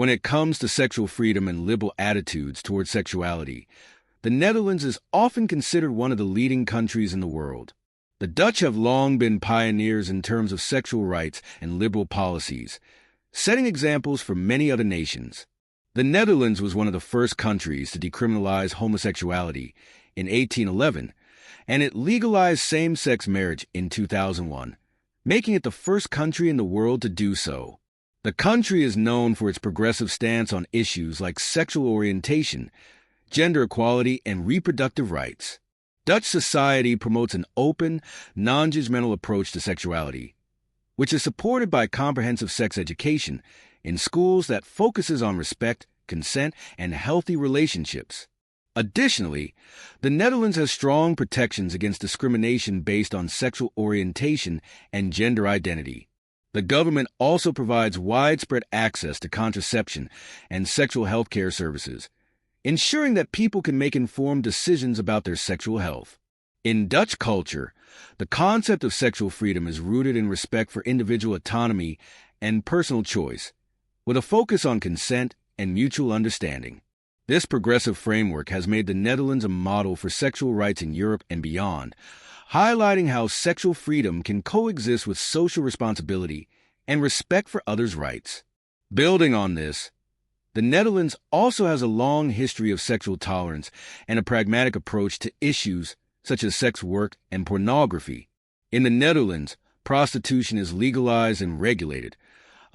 When it comes to sexual freedom and liberal attitudes towards sexuality, the Netherlands is often considered one of the leading countries in the world. The Dutch have long been pioneers in terms of sexual rights and liberal policies, setting examples for many other nations. The Netherlands was one of the first countries to decriminalize homosexuality in 1811, and it legalized same-sex marriage in 2001, making it the first country in the world to do so. The country is known for its progressive stance on issues like sexual orientation, gender equality, and reproductive rights. Dutch society promotes an open, non-judgmental approach to sexuality, which is supported by comprehensive sex education in schools that focuses on respect, consent, and healthy relationships. Additionally, the Netherlands has strong protections against discrimination based on sexual orientation and gender identity. The government also provides widespread access to contraception and sexual health care services, ensuring that people can make informed decisions about their sexual health. In Dutch culture, the concept of sexual freedom is rooted in respect for individual autonomy and personal choice, with a focus on consent and mutual understanding. This progressive framework has made the Netherlands a model for sexual rights in Europe and beyond, highlighting how sexual freedom can coexist with social responsibility and respect for others' rights. Building on this, the Netherlands also has a long history of sexual tolerance and a pragmatic approach to issues such as sex work and pornography. In the Netherlands, prostitution is legalized and regulated,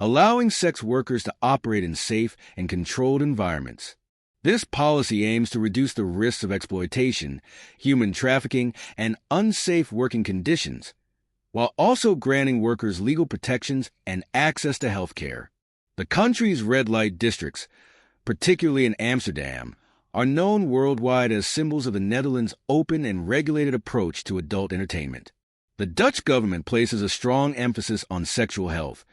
allowing sex workers to operate in safe and controlled environments. This policy aims to reduce the risks of exploitation, human trafficking, and unsafe working conditions, while also granting workers legal protections and access to health care. The country's red light districts, particularly in Amsterdam, are known worldwide as symbols of the Netherlands' open and regulated approach to adult entertainment. The Dutch government places a strong emphasis on sexual health,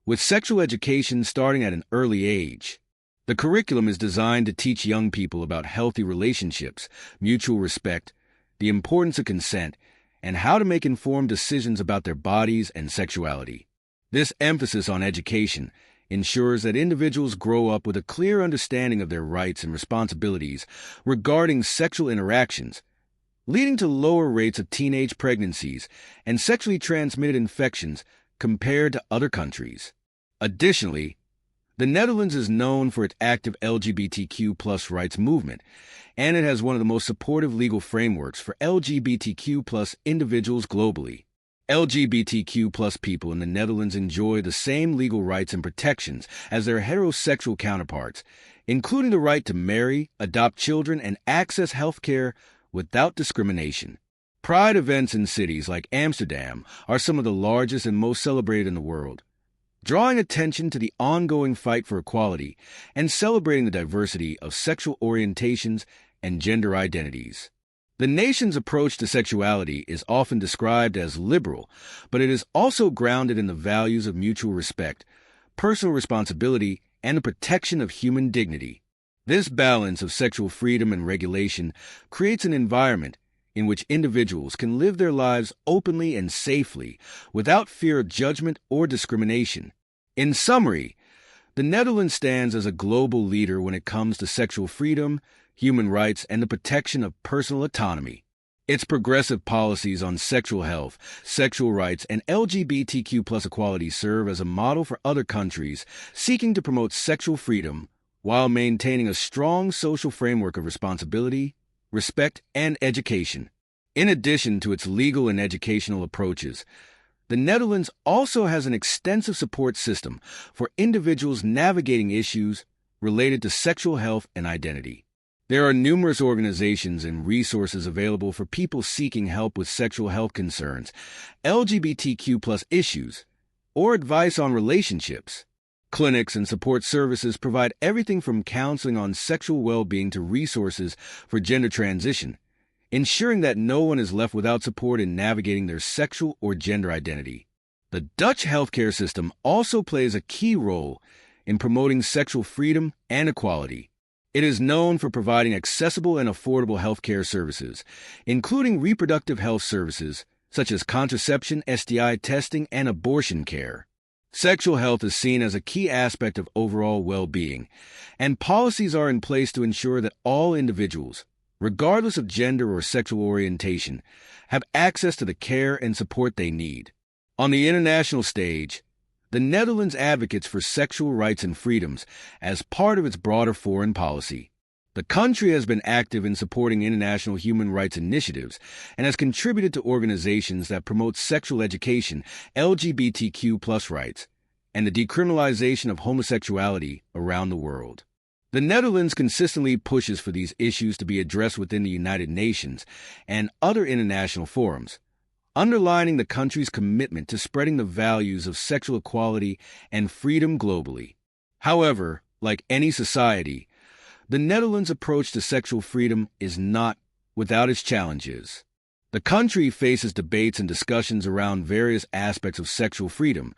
with sexual education starting at an early age. The curriculum is designed to teach young people about healthy relationships, mutual respect, the importance of consent, and how to make informed decisions about their bodies and sexuality. This emphasis on education ensures that individuals grow up with a clear understanding of their rights and responsibilities regarding sexual interactions, leading to lower rates of teenage pregnancies and sexually transmitted infections compared to other countries. Additionally, the Netherlands is known for its active LGBTQ+ rights movement, and it has one of the most supportive legal frameworks for LGBTQ+ individuals globally. LGBTQ+ people in the Netherlands enjoy the same legal rights and protections as their heterosexual counterparts, including the right to marry, adopt children, and access health care without discrimination. Pride events in cities like Amsterdam are some of the largest and most celebrated in the world, drawing attention to the ongoing fight for equality and celebrating the diversity of sexual orientations and gender identities. The nation's approach to sexuality is often described as liberal, but it is also grounded in the values of mutual respect, personal responsibility, and the protection of human dignity. This balance of sexual freedom and regulation creates an environment in which individuals can live their lives openly and safely without fear of judgment or discrimination. In summary, the Netherlands stands as a global leader when it comes to sexual freedom, human rights, and the protection of personal autonomy. Its progressive policies on sexual health, sexual rights, and LGBTQ+ equality serve as a model for other countries seeking to promote sexual freedom while maintaining a strong social framework of responsibility, respect, and education. In addition to its legal and educational approaches, the Netherlands also has an extensive support system for individuals navigating issues related to sexual health and identity. There are numerous organizations and resources available for people seeking help with sexual health concerns, LGBTQ+ issues, or advice on relationships. Clinics and support services provide everything from counseling on sexual well-being to resources for gender transition, ensuring that no one is left without support in navigating their sexual or gender identity. The Dutch healthcare system also plays a key role in promoting sexual freedom and equality. It is known for providing accessible and affordable healthcare services, including reproductive health services such as contraception, STI testing, and abortion care. Sexual health is seen as a key aspect of overall well-being, and policies are in place to ensure that all individuals, regardless of gender or sexual orientation, have access to the care and support they need. On the international stage, the Netherlands advocates for sexual rights and freedoms as part of its broader foreign policy. The country has been active in supporting international human rights initiatives and has contributed to organizations that promote sexual education, LGBTQ+ rights, and the decriminalization of homosexuality around the world. The Netherlands consistently pushes for these issues to be addressed within the United Nations and other international forums, underlining the country's commitment to spreading the values of sexual equality and freedom globally. However, like any society, the Netherlands' approach to sexual freedom is not without its challenges. The country faces debates and discussions around various aspects of sexual freedom,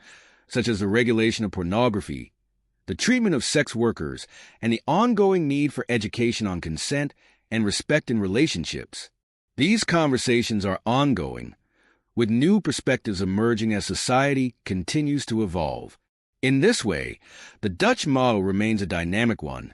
such as the regulation of pornography, the treatment of sex workers, and the ongoing need for education on consent and respect in relationships. These conversations are ongoing, with new perspectives emerging as society continues to evolve. In this way, the Dutch model remains a dynamic one,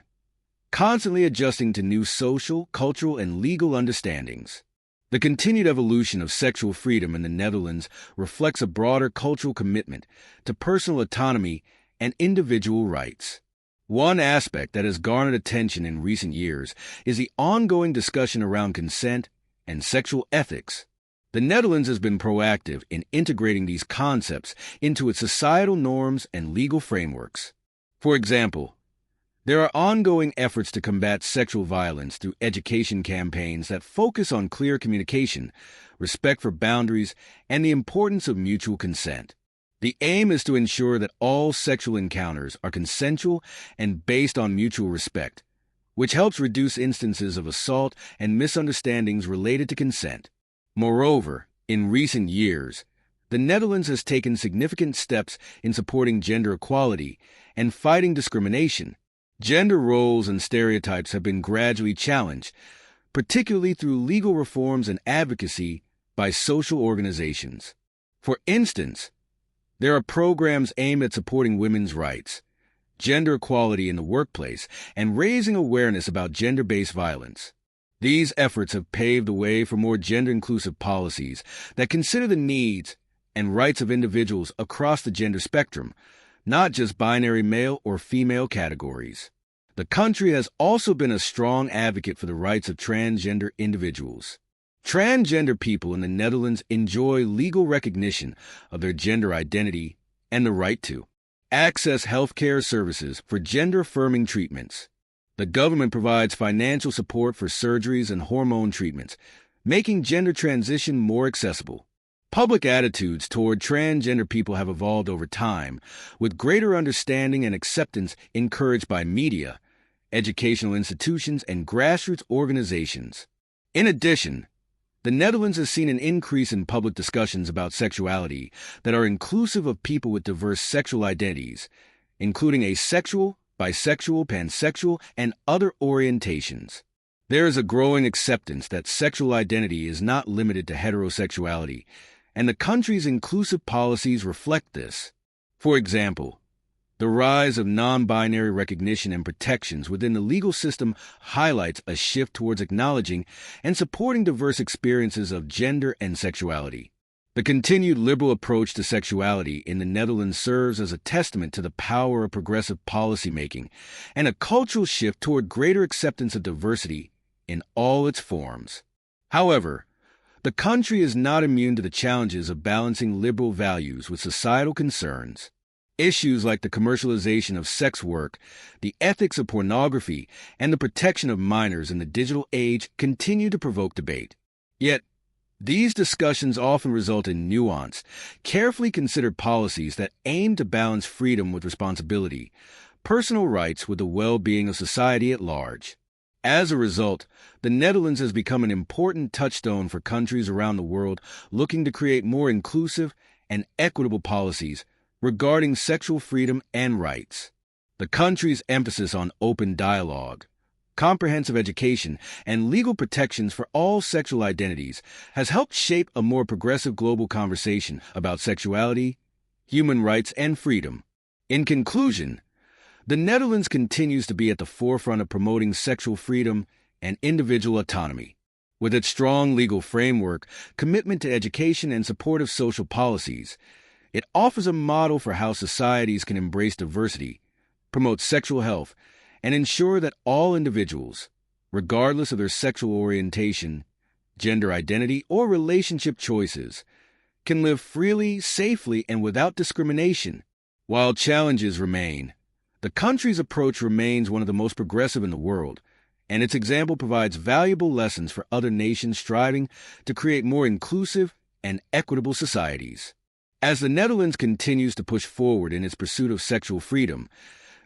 constantly adjusting to new social, cultural, and legal understandings. The continued evolution of sexual freedom in the Netherlands reflects a broader cultural commitment to personal autonomy and individual rights. One aspect that has garnered attention in recent years is the ongoing discussion around consent and sexual ethics. The Netherlands has been proactive in integrating these concepts into its societal norms and legal frameworks. For example, there are ongoing efforts to combat sexual violence through education campaigns that focus on clear communication, respect for boundaries, and the importance of mutual consent. The aim is to ensure that all sexual encounters are consensual and based on mutual respect, which helps reduce instances of assault and misunderstandings related to consent. Moreover, in recent years, the Netherlands has taken significant steps in supporting gender equality and fighting discrimination. Gender roles and stereotypes have been gradually challenged, particularly through legal reforms and advocacy by social organizations. For instance, there are programs aimed at supporting women's rights, gender equality in the workplace, and raising awareness about gender-based violence. These efforts have paved the way for more gender-inclusive policies that consider the needs and rights of individuals across the gender spectrum, not just binary male or female categories. The country has also been a strong advocate for the rights of transgender individuals. Transgender people in the Netherlands enjoy legal recognition of their gender identity and the right to access healthcare services for gender-affirming treatments. The government provides financial support for surgeries and hormone treatments, making gender transition more accessible. Public attitudes toward transgender people have evolved over time, with greater understanding and acceptance encouraged by media, educational institutions, and grassroots organizations. In addition, the Netherlands has seen an increase in public discussions about sexuality that are inclusive of people with diverse sexual identities, including asexual, bisexual, pansexual, and other orientations. There is a growing acceptance that sexual identity is not limited to heterosexuality, and the country's inclusive policies reflect this. For example, the rise of non-binary recognition and protections within the legal system highlights a shift towards acknowledging and supporting diverse experiences of gender and sexuality. The continued liberal approach to sexuality in the Netherlands serves as a testament to the power of progressive policymaking and a cultural shift toward greater acceptance of diversity in all its forms. However, the country is not immune to the challenges of balancing liberal values with societal concerns. Issues like the commercialization of sex work, the ethics of pornography, and the protection of minors in the digital age continue to provoke debate. Yet, these discussions often result in nuanced, carefully considered policies that aim to balance freedom with responsibility, personal rights with the well-being of society at large. As a result, the Netherlands has become an important touchstone for countries around the world looking to create more inclusive and equitable policies regarding sexual freedom and rights. The country's emphasis on open dialogue, comprehensive education, and legal protections for all sexual identities has helped shape a more progressive global conversation about sexuality human rights, and freedom. In conclusion, the Netherlands continues to be at the forefront of promoting sexual freedom and individual autonomy. With its strong legal framework, commitment to education, and supportive social policies, it offers a model for how societies can embrace diversity, promote sexual health, and ensure that all individuals, regardless of their sexual orientation, gender identity, or relationship choices, can live freely, safely, and without discrimination. While challenges remain, the country's approach remains one of the most progressive in the world, and its example provides valuable lessons for other nations striving to create more inclusive and equitable societies. As the Netherlands continues to push forward in its pursuit of sexual freedom,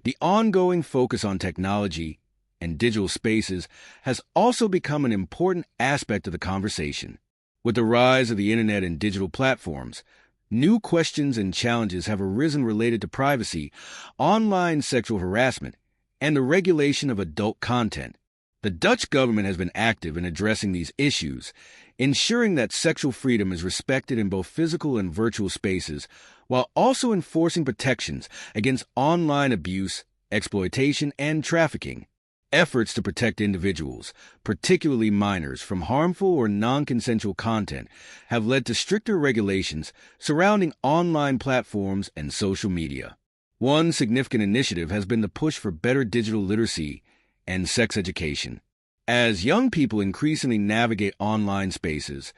the ongoing focus on technology and digital spaces has also become an important aspect of the conversation. With the rise of the internet and digital platforms, new questions and challenges have arisen related to privacy, online sexual harassment, and the regulation of adult content. The Dutch government has been active in addressing these issues, ensuring that sexual freedom is respected in both physical and virtual spaces, while also enforcing protections against online abuse, exploitation, and trafficking. Efforts to protect individuals, particularly minors, from harmful or non-consensual content have led to stricter regulations surrounding online platforms and social media. One significant initiative has been the push for better digital literacy and sex education. As young people increasingly navigate online spaces,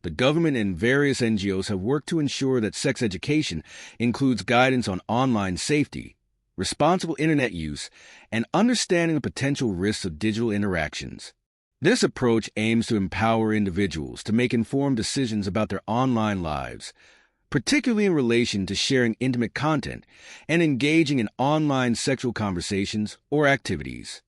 the government and various NGOs have worked to ensure that sex education includes guidance on online safety, responsible internet use, and understanding the potential risks of digital interactions. This approach aims to empower individuals to make informed decisions about their online lives, particularly in relation to sharing intimate content and engaging in online sexual conversations or activities.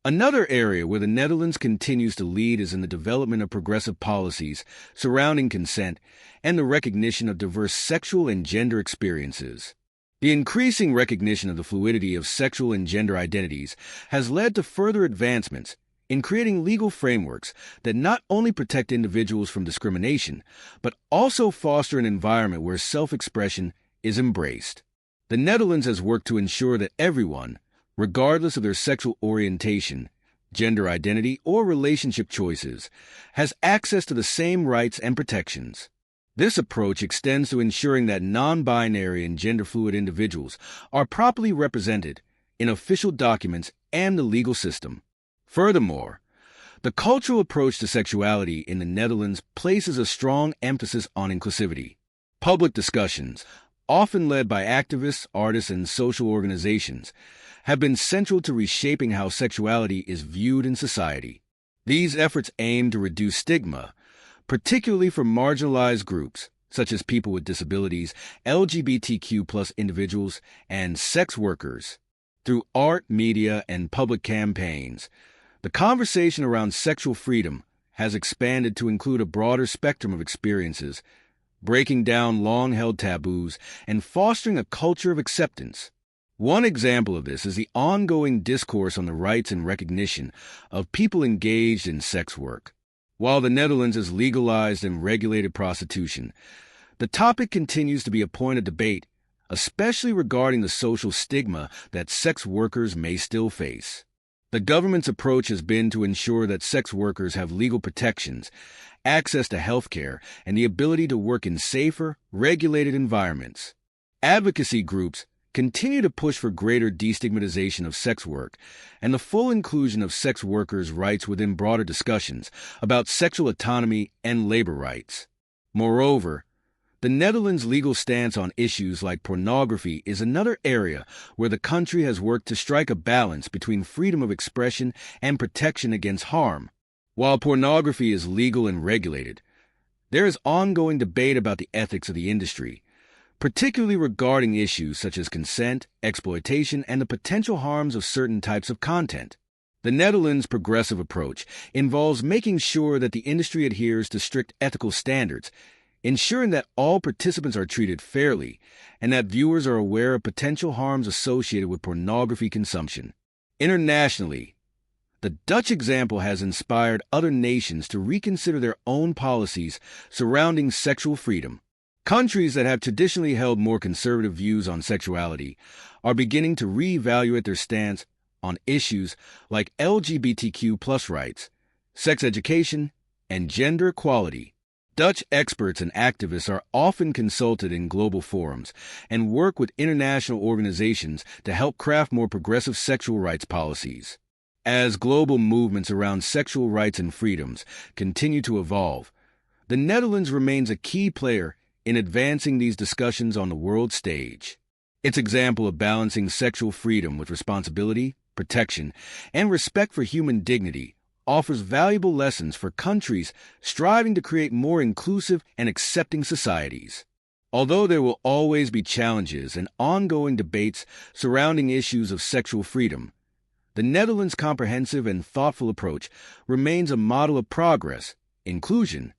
Another area where the Netherlands continues to lead is in the development of progressive policies surrounding consent and the recognition of diverse sexual and gender experiences. The increasing recognition of the fluidity of sexual and gender identities has led to further advancements in creating legal frameworks that not only protect individuals from discrimination, but also foster an environment where self-expression is embraced. The Netherlands has worked to ensure that everyone, regardless of their sexual orientation, gender identity, or relationship choices, has access to the same rights and protections. This approach extends to ensuring that non-binary and gender-fluid individuals are properly represented in official documents and the legal system. Furthermore, the cultural approach to sexuality in the Netherlands places a strong emphasis on inclusivity. Public discussions, often led by activists, artists, and social organizations, have been central to reshaping how sexuality is viewed in society. These efforts aim to reduce stigma, particularly for marginalized groups, such as people with disabilities, LGBTQ+ individuals, and sex workers. Through art, media, and public campaigns, the conversation around sexual freedom has expanded to include a broader spectrum of experiences, breaking down long-held taboos and fostering a culture of acceptance. One example of this is the ongoing discourse on the rights and recognition of people engaged in sex work. While the Netherlands has legalized and regulated prostitution, the topic continues to be a point of debate, especially regarding the social stigma that sex workers may still face. The government's approach has been to ensure that sex workers have legal protections, access to health care, and the ability to work in safer, regulated environments. Advocacy groups continue to push for greater destigmatization of sex work and the full inclusion of sex workers' rights within broader discussions about sexual autonomy and labor rights. Moreover, the Netherlands' legal stance on issues like pornography is another area where the country has worked to strike a balance between freedom of expression and protection against harm. While pornography is legal and regulated, there is ongoing debate about the ethics of the industry, particularly regarding issues such as consent, exploitation, and the potential harms of certain types of content. The Netherlands' progressive approach involves making sure that the industry adheres to strict ethical standards, ensuring that all participants are treated fairly and that viewers are aware of potential harms associated with pornography consumption. Internationally, the Dutch example has inspired other nations to reconsider their own policies surrounding sexual freedom. Countries that have traditionally held more conservative views on sexuality are beginning to reevaluate their stance on issues like LGBTQ plus rights, sex education, and gender equality. Dutch experts and activists are often consulted in global forums and work with international organizations to help craft more progressive sexual rights policies. As global movements around sexual rights and freedoms continue to evolve, the Netherlands remains a key player in advancing these discussions on the world stage. Its example of balancing sexual freedom with responsibility, protection, and respect for human dignity offers valuable lessons for countries striving to create more inclusive and accepting societies. Although there will always be challenges and ongoing debates surrounding issues of sexual freedom, the Netherlands' comprehensive and thoughtful approach remains a model of progress, inclusion,